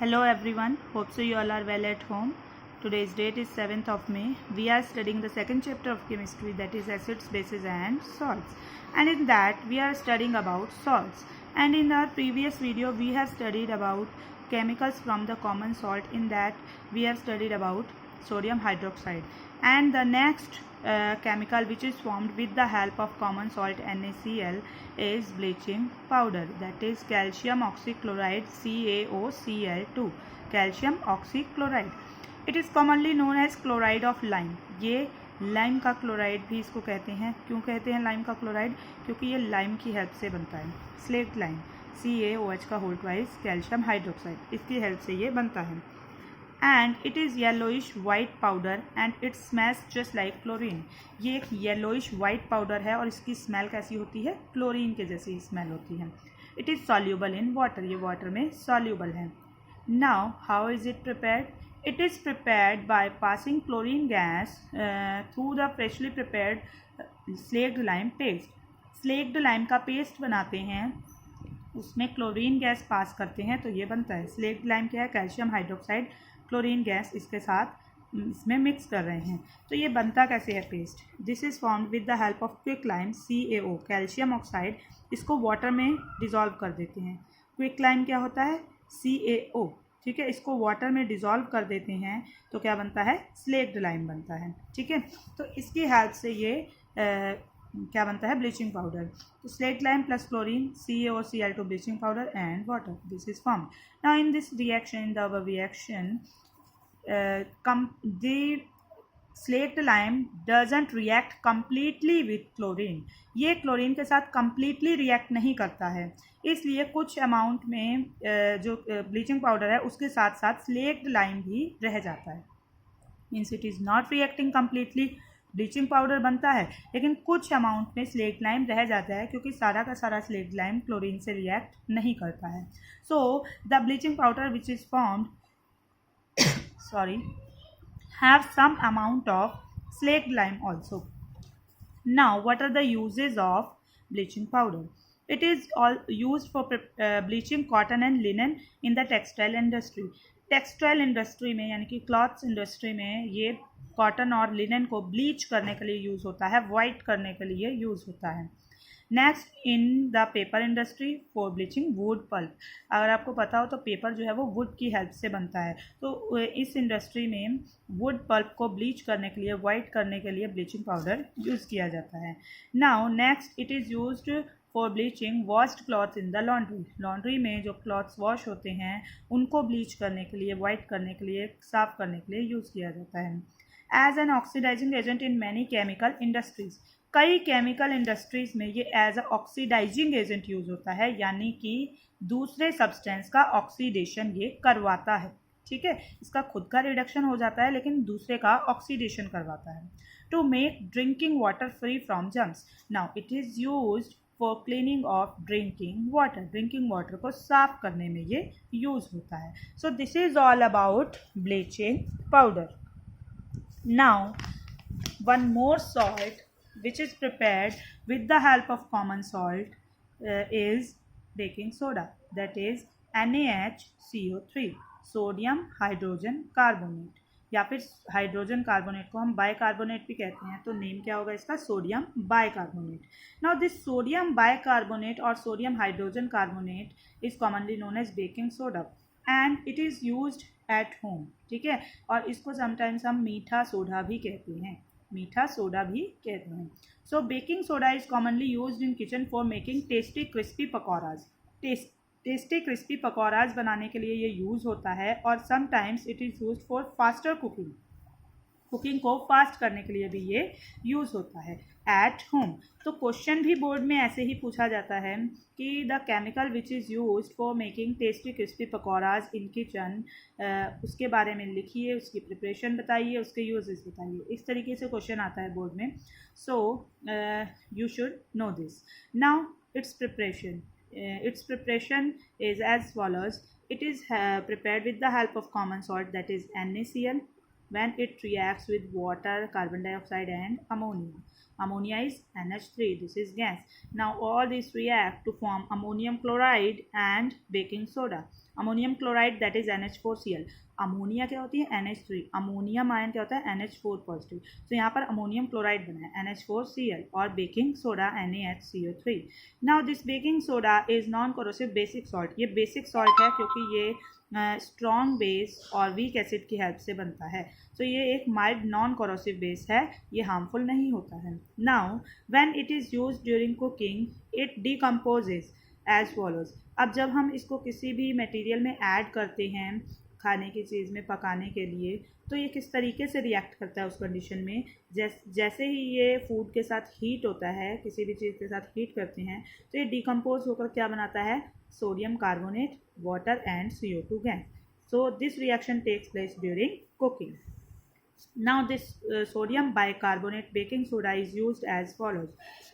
Hello everyone, hope so you all are well at home. Today's date is 7th of May. We are studying the second chapter of chemistry, that is acids, bases and salts. And in that we are studying about salts. And in our previous video we have studied about chemicals from the common salt. In that we have studied about sodium hydroxide. And the next chemical which is formed with the help of common salt NaCl is bleaching powder, that is calcium oxychloride CaOCl2, calcium oxychloride. It is commonly known as chloride of lime. ये lime का chloride भी इसको कहते हैं. क्यों कहते हैं lime का क्लोराइड? क्योंकि ये लाइम की हेल्प से बनता है. स्लेट लाइम CaOH का होल ट्वाइस कैल्शियम हाइड्रोक्साइड, इसकी हेल्प से ये बनता है. And it is yellowish white powder and it smells just like chlorine. ये एक yellowish white powder है और इसकी स्मेल कैसी होती है? क्लोरीन के जैसी स्मेल होती है. It is soluble in water. ये वाटर में soluble है. Now how is it prepared? It is prepared by passing chlorine gas through the freshly prepared slaked lime paste. Slaked lime का पेस्ट बनाते हैं, उसमें क्लोरीन गैस पास करते हैं तो ये बनता है. स्लेक्ड लाइम क्या है? कैल्शियम हाइड्रोक्साइड, क्लोरीन गैस इसके साथ इसमें मिक्स कर रहे हैं. तो ये बनता कैसे है paste? This is formed with the help of quick lime CaO, calcium oxide. इसको वाटर में डिज़ोल्व कर देते हैं. क्विक लाइम क्या होता है? CaO. ठीक है, इसको वाटर में डिज़ोल्व कर देते हैं तो क्या बनता है? स्लेक्ड लाइम बनता है. ठीक है, तो इसकी हेल्प से ये क्या बनता है? Bleaching powder. तो slaked lime plus chlorine CaOCl2 bleaching powder and water, this is formed. Now in this reaction, in the above reaction, the slaked lime doesn't react completely with chlorine. ये chlorine के साथ completely react नहीं करता है, इसलिए कुछ amount में जो ब्लीचिंग पाउडर है उसके साथ साथ स्लेक्ड लाइम भी रह जाता है. Means it is not reacting completely. Bleaching powder बनता है लेकिन कुछ अमाउंट में स्लेक्ड लाइम रह जाता है क्योंकि सारा का सारा स्लेक्ड लाइम क्लोरीन से रिएक्ट नहीं करता है. So the bleaching powder which is formed have some amount of slaked lime also. Now what are the uses of bleaching powder? It is all used for bleaching cotton and linen in the textile industry. Textile industry में यानी कि clothes industry में ये cotton और linen को bleach करने के लिए यूज़ होता है, वाइट करने के लिए यूज़ होता है. Next, in the paper industry for bleaching wood pulp. अगर आपको पता हो तो पेपर जो है वो वुड की हेल्प से बनता है, तो इस इंडस्ट्री में वुड पल्प को ब्लीच करने के लिए, वाइट करने के लिए ब्लीचिंग पाउडर यूज़ किया जाता है. Now next, it is used for bleaching washed clothes in the laundry. Laundry में जो क्लॉथ्स वॉश होते हैं उनको ब्लीच करने के लिए, वाइट करने के लिए, साफ़ करने के लिए यूज़ किया जाता है. As an oxidising agent in many chemical industries. कई केमिकल इंडस्ट्रीज़ में ये as a oxidising agent use होता है, यानी कि दूसरे सब्सटेंस का ऑक्सीडेशन ये करवाता है. ठीक है, इसका खुद का रिडक्शन हो जाता है लेकिन दूसरे का ऑक्सीडेशन करवाता है. To make drinking water free from germs. Now it is used for cleaning of drinking water. Drinking water को साफ करने में ये यूज़ होता है. So this is all about bleaching powder. Now one more salt which is prepared with the help of common salt is baking soda, that is NaHCO3, sodium hydrogen carbonate. या फिर hydrogen carbonate को हम bicarbonate भी कहते हैं, तो name क्या होगा इसका? Sodium bicarbonate. Now this sodium bicarbonate और sodium hydrogen carbonate is commonly known as baking soda and it is used at home. ठीक है, और इसको समटाइम्स हम मीठा सोडा भी कहते हैं, मीठा सोडा भी कहते हैं. So baking soda is commonly used in kitchen for making tasty crispy pakoras. Tasty crispy pakoras बनाने के लिए ये यूज़ होता है और sometimes it is used for faster cooking. Cooking को फास्ट करने के लिए भी ये यूज़ होता है एट होम. तो क्वेश्चन भी बोर्ड में ऐसे ही पूछा जाता है कि the chemical which is used for making tasty crispy pakoras in kitchen, उसके बारे में लिखिए, उसकी प्रिपरेशन बताइए, उसके यूजेस बताइए. इस तरीके से क्वेश्चन आता है बोर्ड में. So you should know this. Now it's preparation. Its preparation is as follows. It is prepared with the help of common salt, that is NaCl, when it reacts with water, carbon dioxide and ammonia. Ammonia is NH3, this is gas. Now all these react to form ammonium chloride and baking soda. Ammonium chloride that is NH4Cl। Ammonia क्या होती है? NH3। Ammonium ion क्या होता है? NH4 positive. तो यहाँ पर ammonium chloride बना है NH4Cl और baking soda NaHCO3। Now this baking soda is non corrosive basic salt. ये बेसिक सॉल्ट है क्योंकि ये स्ट्रॉन्ग बेस और वीक एसिड की हेल्प से बनता है। तो ये एक माइल्ड नॉन कोरोसिव बेस है, ये हार्मफुल नहीं होता है। Now when it is use during cooking it decomposes as follows. अब जब हम इसको किसी भी मटेरियल में ऐड करते हैं, खाने की चीज़ में पकाने के लिए, तो ये किस तरीके से रिएक्ट करता है उस कंडीशन में। जैसे ही ये फूड के साथ हीट होता है, किसी भी चीज़ के साथ हीट करते हैं, तो ये डिकम्पोज होकर क्या बनाता है? Sodium carbonate, water and CO2 gas. So this reaction takes place during cooking. Now this sodium bicarbonate baking soda is used as follows.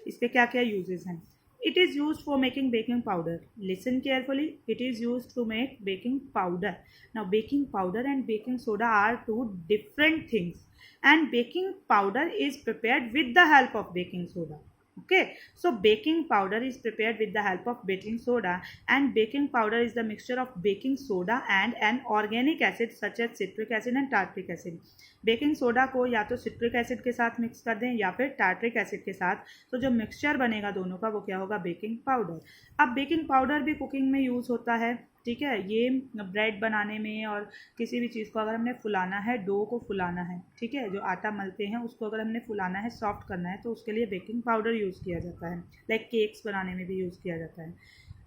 इसके क्या क्या uses हैं? It is used for making baking powder. Listen carefully. It is used to make baking powder. Now baking powder and baking soda are two different things, and baking powder is prepared with the help of baking soda. Okay, so baking powder is prepared with the help of baking soda, and baking powder is the mixture of baking soda and an organic acid such as citric acid and tartric acid. Baking soda को या तो citric acid के साथ mix कर दें या फिर tartaric acid के साथ, तो जो मिक्सचर बनेगा दोनों का वो क्या होगा? Baking powder. अब बेकिंग पाउडर भी कुकिंग में यूज़ होता है, ठीक है। ये ब्रेड बनाने में और किसी भी चीज़ को अगर हमने फुलाना है, डो को फुलाना है, ठीक है, जो आटा मलते हैं उसको अगर हमने फुलाना है, सॉफ्ट करना है, तो उसके लिए बेकिंग पाउडर यूज़ किया जाता है। लाइक केक्स बनाने में भी यूज़ किया जाता है।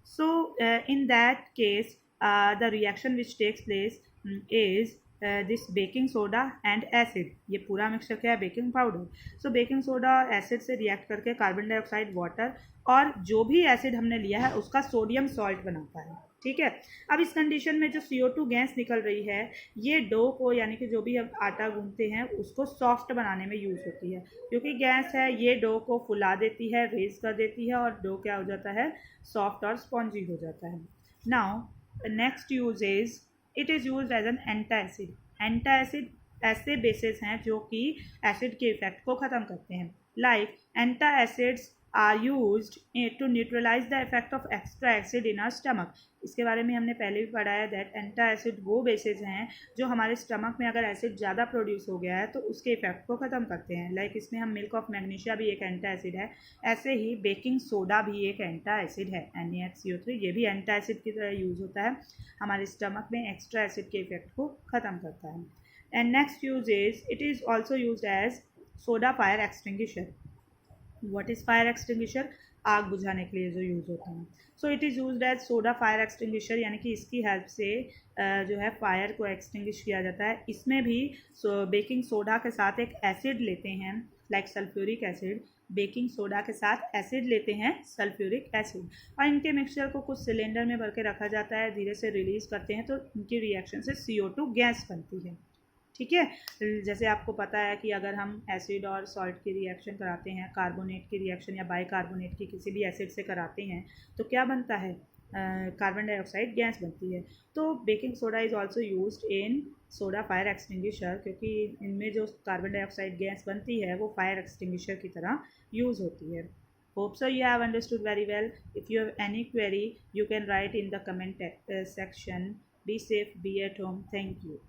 So in that case the reaction which takes place is this baking soda and acid. ये पूरा मिक्सचर क्या है? Baking powder. So baking soda acid से रिएक्ट करके कार्बन डाइऑक्साइड, वाटर और जो भी एसिड हमने लिया है उसका सोडियम सॉल्ट बनाता है, ठीक है। अब इस कंडीशन में जो CO2 गैस निकल रही है, ये डो को यानी कि जो भी हम आटा गूंथते हैं उसको सॉफ्ट बनाने में यूज़ होती है। क्योंकि गैस है, ये डो को फुला देती है, रेज कर देती है और डो क्या हो जाता है? सॉफ्ट और स्पॉन्जी हो जाता है। Now next use is it is use as an antacid. Antacid ऐसे बेसिस हैं जो कि एसिड के इफेक्ट को ख़त्म करते हैं। Like antacids are used to neutralise the effect of extra acid in our stomach. इसके बारे में हमने पहले भी पढ़ा है दैट एंटाएसिड वो बेसिस हैं जो हमारे स्टमक में अगर एसिड ज़्यादा प्रोड्यूस हो गया है तो उसके इफेक्ट को ख़त्म करते हैं। लाइक इसमें हम मिल्क ऑफ मैग्नीशिया भी एक एंटाएसिड है, ऐसे ही बेकिंग सोडा भी एक एंटाएसिड है NaHCO3। ये भी एंटाएसिड की तरह यूज़ होता है, हमारे स्टमक में एक्स्ट्रा एसिड के इफेक्ट को ख़त्म करता है। And next use is it is also use as soda fire extinguisher. What is fire extinguisher? आग बुझाने के लिए जो यूज़ होता है। So it is used as soda fire extinguisher, यानी कि इसकी हेल्प से जो है फायर को एक्सटिंग्विश किया जाता है। इसमें भी बेकिंग सोडा के साथ एक एसिड लेते हैं, like sulphuric acid. Baking soda के साथ एसिड लेते हैं, सल्फ्यूरिक एसिड, और इनके मिक्सचर को कुछ सिलेंडर में भर के रखा जाता है, धीरे से रिलीज़ करते हैं तो इनकी रिएक्शन से CO2 गैस बनती है, ठीक है। जैसे आपको पता है कि अगर हम एसिड और सॉल्ट की रिएक्शन कराते हैं, कार्बोनेट की रिएक्शन या बाइकार्बोनेट की किसी भी एसिड से कराते हैं, तो क्या बनता है? कार्बन डाइऑक्साइड गैस बनती है। तो baking soda is also used in soda fire extinguisher, क्योंकि इनमें जो कार्बन डाइऑक्साइड गैस बनती है वो फायर एक्सटिंग्विशर की तरह यूज़ होती है। Hope so you have understood very well. If you have any query, you can write in the comment section. Be safe, be at home. Thank you.